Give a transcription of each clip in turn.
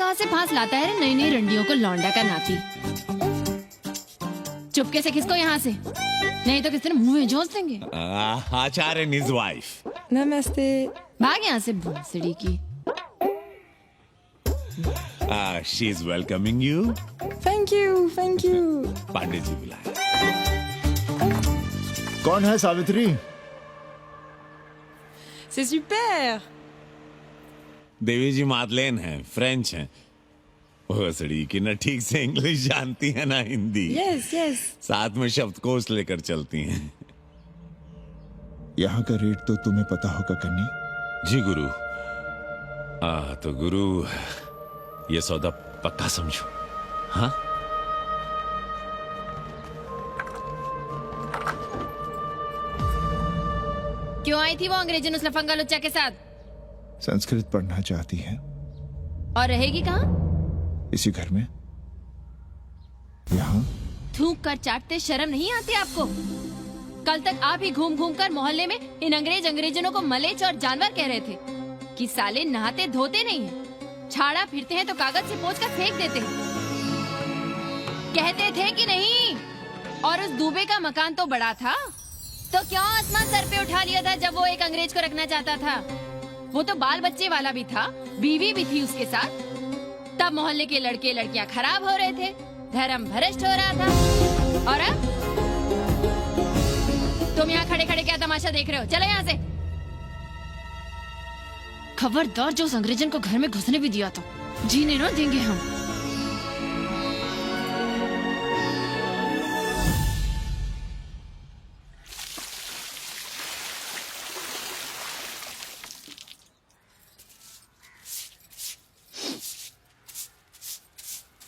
कहाँ से फांस लाता है नई नई रंडियों को लौंडा का नाती। चुपके से खिसको यहाँ से, नहीं तो किसी ने मुंह में जोश देंगे। आचार्य and his wife. नमस्ते। भाग यहाँ से भूसड़ी की। She is welcoming you. Thank you, thank you. Pandey ji बुलाया। कौन है सावित्री? C'est super। देवी जी मादलेन हैं, फ्रेंच हैं। भोसड़ी की ना ठीक से इंग्लिश जानती है ना हिंदी। Yes yes. साथ में शब्दकोश लेकर चलती हैं। यहाँ का रेट तो तुम्हें पता होगा कन्नी। जी गुरु। तो गुरु ये सौदा पक्का समझो। हाँ क्यों आई थी वो अंग्रेजी नुस्खा लफंगा लुच्चा के साथ? संस्कृत पढ़ना चाहती है। और रहेगी कहाँ? इसी घर में, यहाँ। थूक कर चाटते शर्म नहीं आती आपको? कल तक आप ही घूम घूम कर मोहल्ले में इन अंग्रेजनों को मलेच और जानवर कह रहे थे कि साले नहाते धोते नहीं हैं, छाड़ा फिरते हैं तो कागज से पोंछ कर फेंक देते हैं। कहते थे कि नहीं? और उस दूबे का मकान तो बड़ा था, तो क्यों आसमान सर पे उठा लिया था जब वो एक अंग्रेज को रखना चाहता था? वो तो बाल बच्चे वाला भी था, बीवी भी थी उसके साथ। तब मोहल्ले के लड़के लड़कियां खराब हो रहे थे, धर्म भ्रष्ट हो रहा था। और अब तुम यहाँ खड़े खड़े क्या तमाशा देख रहे हो? चलो यहाँ से। खबरदार, जो उस अंग्रेजन को घर में घुसने भी दिया तो जीने न देंगे हम।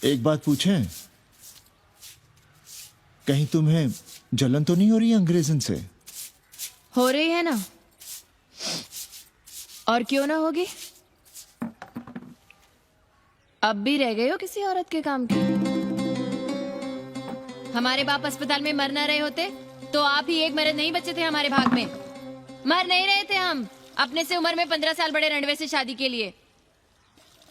एक बात पूछें, कहीं तुम्हें जलन तो नहीं हो रही अंग्रेजन से? हो रही है ना, और क्यों ना होगी? अब भी रह गए हो किसी औरत के काम की? हमारे बाप अस्पताल में मर ना रहे होते तो आप ही एक मर्द नहीं बचे थे हमारे भाग में। मर नहीं रहे थे हम अपने से उम्र में 15 साल बड़े रंडवे से शादी के लिए।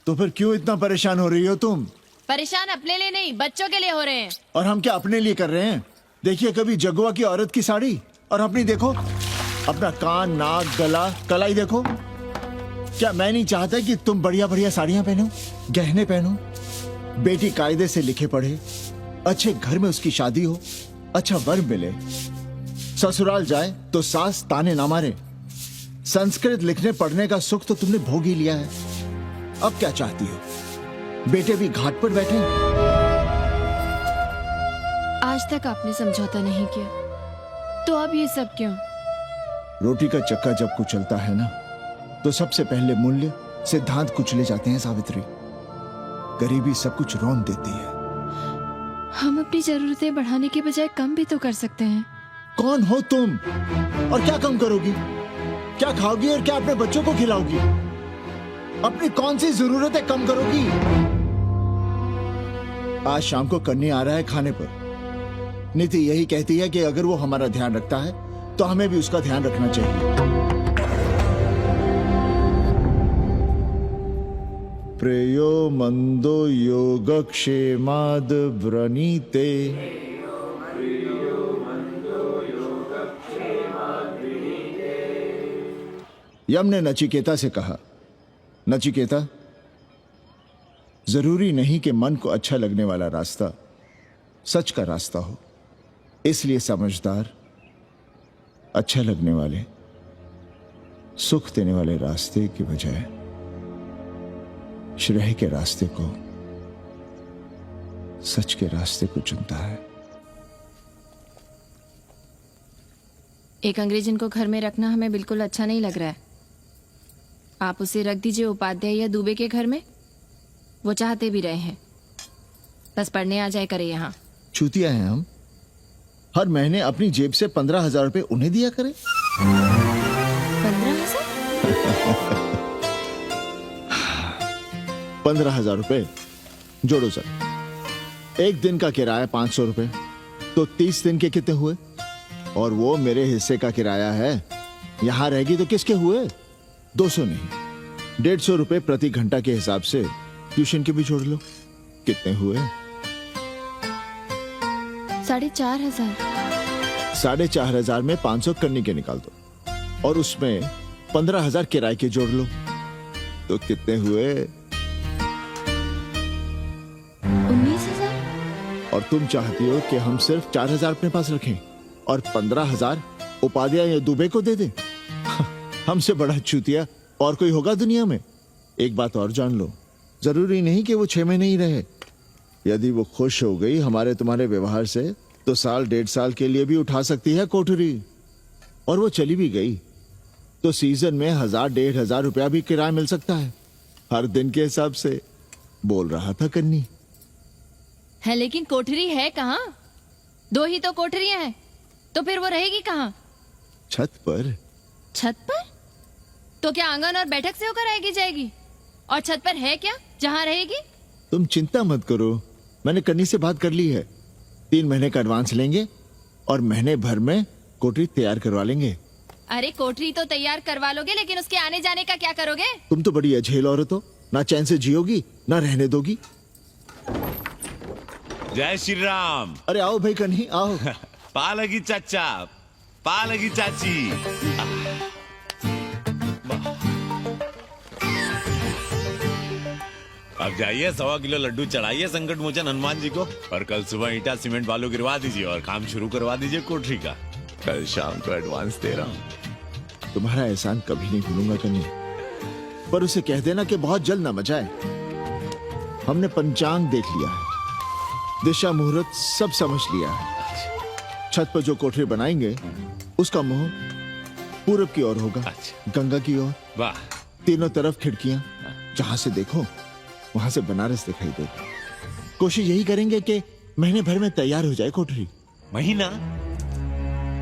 तो फिर क्यों इतना परेशान हो रही हो तुम? परेशान अपने लिए नहीं, बच्चों के लिए हो रहे हैं। और हम क्या अपने लिए कर रहे हैं? देखिए कभी जगुआ की औरत की साड़ी और अपनी देखो, अपना कान, नाक, गला, कलाई देखो। क्या मैं नहीं चाहता कि तुम बढ़िया बढ़िया साड़ियां पहनो, गहने पहनो, बेटी कायदे से लिखे पढ़े, अच्छे घर में उसकी शादी हो, अच्छा वर मिले, ससुराल जाए तो सास ताने ना मारे। संस्कृत लिखने पढ़ने का सुख तो तुमने भोग ही लिया है, अब क्या चाहती हो? बेटे भी घाट पर बैठे। आज तक आपने समझौता नहीं किया, तो अब ये सब क्यों? रोटी का चक्का जब कुचलता है ना, तो सबसे पहले मूल्य सिद्धांत कुचले जाते हैं सावित्री। गरीबी सब कुछ रौंद देती है। हम अपनी जरूरतें बढ़ाने के बजाय कम भी तो कर सकते हैं। कौन हो तुम और क्या कम करोगी? क्या खाओगी और क्या अपने बच्चों को खिलाओगी? अपनी कौन सी जरूरतें कम करोगी? आज शाम को कन्नी आ रहा है खाने पर। नीति यही कहती है कि अगर वो हमारा ध्यान रखता है तो हमें भी उसका ध्यान रखना चाहिए। प्रेयो मंदो योगक्षेमाद व्रणीते। यम ने नचिकेता से कहा, नचिकेता, जरूरी नहीं कि मन को अच्छा लगने वाला रास्ता सच का रास्ता हो। इसलिए समझदार, अच्छा लगने वाले, सुख देने वाले रास्ते की बजाय श्रेय के रास्ते को, सच के रास्ते को चुनता है। एक अंग्रेजन को घर में रखना हमें बिल्कुल अच्छा नहीं लग रहा है। आप उसे रख दीजिए उपाध्याय या दुबे के घर में, वो चाहते भी रहे हैं। बस पढ़ने आ जाए करे यहाँ। चूतिया हैं हम, हर महीने अपनी जेब से 15,000 रुपए उन्हें दिया करें। 15,000? 15,000 रुपए जोड़ो सर। एक दिन का किराया 500 रुपए, तो 30 दिन के कितने हुए? और वो मेरे हिस्से का किराया है। यहां रहेगी तो किसके हुए? 200 नहीं, 150 रुपए प्रति घंटा के हिसाब से ट्यूशन के भी जोड़ लो। कितने हुए? 4,500। 4,500 में 500 कन्नी के निकाल दो और उसमें 15,000 किराए के जोड़ लो, तो कितने हुए? 19,000। और तुम चाहती हो कि हम सिर्फ 4,000 अपने पास रखें और 15,000 उपाध्याय या दुबे को दे दें? हमसे बड़ा चूतिया और कोई होगा दुनिया में? एक बात और जान लो, जरूरी नहीं कि वो 6 महीने ही रहे। यदि वो खुश हो गई हमारे तुम्हारे व्यवहार से तो 1.5 साल के लिए भी उठा सकती है कोठरी। और वो चली भी गई तो सीजन में 1,000-1,500 रुपया भी किराया मिल सकता है, हर दिन के हिसाब से। बोल रहा था कन्नी। है लेकिन कोठरी है कहाँ? 2 ही तो कोठरियां हैं, तो फिर वो रहेगी कहाँ? छत पर। छत पर? तो क्या आंगन और बैठक से होकर आएगी जाएगी? और छत पर है क्या जहाँ रहेगी? तुम चिंता मत करो, मैंने कन्नी से बात कर ली है। 3 महीने का एडवांस लेंगे और महीने भर में कोठरी तैयार करवा लेंगे। अरे कोठरी तो तैयार करवा लोगे, लेकिन उसके आने जाने का क्या करोगे? तुम तो बड़ी अझेल औरत हो, ना चैन से जियोगी ना रहने दोगी। जय श्री राम। अरे आओ भाई कन्ही आओ। पा लगी चाचा, पा लगी चाची। अब जाइए 1.25 किलो लड्डू चढ़ाइए संकट मोचन हनुमान जी को और कल सुबह ईटा सीमेंट बालू गिरवा दीजिए और काम शुरू करवा दीजिए कोठरी का। कल शाम को एडवांस दे रहा हूँ। तुम्हारा एहसान कभी नहीं भूलूंगा कन्ही, पर उसे कह देना कि बहुत जल्द ना मचाए। हमने पंचांग देख लिया है, दिशा मुहूर्त सब समझ लिया है। छत पर जो कोठरी बनाएंगे उसका मुंह पूरब की ओर होगा, गंगा की ओर। वाह। तीनों तरफ खिड़कियां, जहां से देखो वहां से बनारस दिखाई देगा। कोशिश यही करेंगे कि महीने भर में तैयार हो जाए कोठरी। महीना?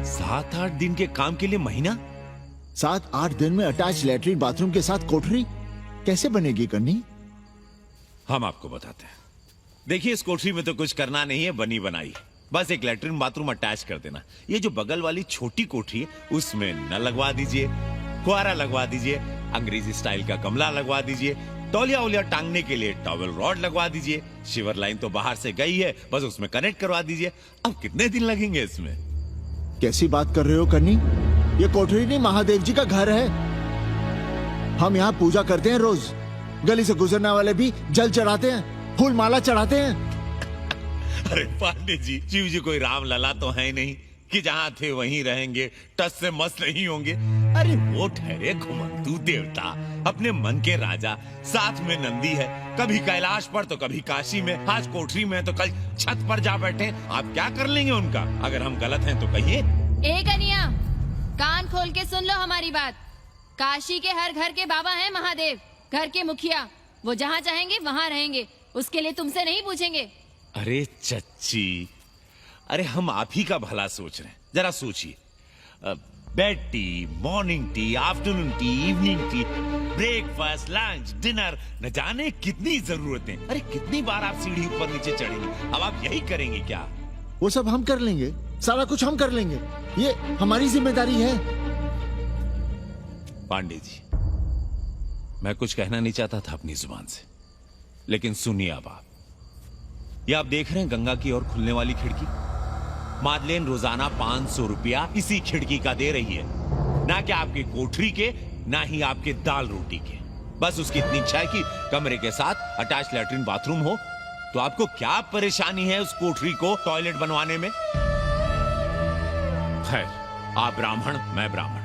7-8 दिन के काम के लिए महीना? 7-8 दिन में अटैच लैट्रिन बाथरूम के साथ कोठरी कैसे बनेगी कन्नी? हम आपको बताते हैं। देखिए इस कोठरी में तो कुछ करना नहीं है, बनी बनाई। बस एक लैट्रिन बाथरूम अटैच कर देना। ये जो बगल वाली छोटी कोठरी है उसमें नल लगवा दीजिए, फुहारा लगवा दीजिए, अंग्रेजी स्टाइल का गमला लगवा दीजिए, तौलिया उलिया टांगने के लिए टॉवेल रॉड लगवा दीजिए। शिवर लाइन तो बाहर से गई है, बस उसमें कनेक्ट करवा दीजिए। अब कितने दिन लगेंगे इसमें? कैसी बात कर रहे हो कन्नी? ये कोठरी नहीं, महादेव जी का घर है। हम यहाँ पूजा करते हैं रोज। गली से गुजरने वाले भी जल चढ़ाते हैं, फूल माला चढ़ाते हैं। अरे पांडे जी, शिव जी कोई राम लला तो है नहीं कि जहाँ थे वहीं रहेंगे, टस से मस्त नहीं होंगे। अरे वो ठहरे घुमंतू देवता, अपने मन के राजा, साथ में नंदी है, कभी कैलाश पर तो कभी काशी में, आज कोठरी में तो कल छत पर जा बैठे। आप क्या कर लेंगे उनका? अगर हम गलत हैं तो कहिए। ए कन्या, कान खोल के सुन लो हमारी बात। काशी के हर घर के बाबा हैं महादेव, घर के मुखिया। वो जहाँ चाहेंगे वहाँ रहेंगे, उसके लिए तुमसे नहीं पूछेंगे। अरे चच्ची, अरे हम आप ही का भला सोच रहे हैं, जरा सोचिए। Bed tea, morning tea, afternoon T, evening tea, breakfast, lunch, dinner, न जाने कितनी जरूरतें। अरे कितनी बार आप सीढ़ी ऊपर नीचे चढ़ेंगे। अब आप यही करेंगे क्या? वो सब हम कर लेंगे, सारा कुछ हम कर लेंगे, ये हमारी जिम्मेदारी है। पांडे जी, मैं कुछ कहना नहीं चाहता था अपनी जुबान से, लेकिन सुनिए अब आप। ये आप देख रहे हैं गंगा की ओर खुलने वाली खिड़की? मादलेन रोजाना 500 रुपया इसी खिड़की का दे रही है, ना कि आपकी कोठरी के, ना ही आपके दाल रोटी के। बस उसकी इतनी इच्छा है कि कमरे के साथ अटैच लैट्रिन बाथरूम हो। तो आपको क्या परेशानी है उस कोठरी को टॉयलेट बनवाने में? खैर, आप ब्राह्मण, मैं ब्राह्मण,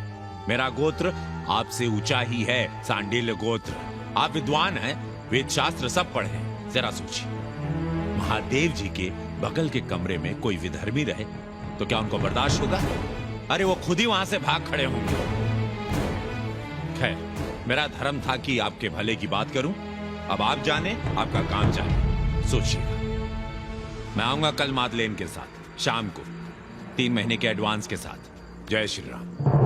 मेरा गोत्र आपसे ऊंचा ही है, सांडिल्य गोत्र। आप विद्वान हैं, वेद शास्त्र सब पढ़े हैं। जरा सोचिए, महादेव जी के बगल के कमरे में कोई विधर्मी रहे तो क्या उनको बर्दाश्त होगा? अरे वो खुद ही वहां से भाग खड़े होंगे। खैर, मेरा धर्म था कि आपके भले की बात करूं। अब आप जाने, आपका काम जाने। सोचिएगा। मैं आऊंगा कल मादलेन के साथ शाम को, 3 महीने के एडवांस के साथ। जय श्री राम।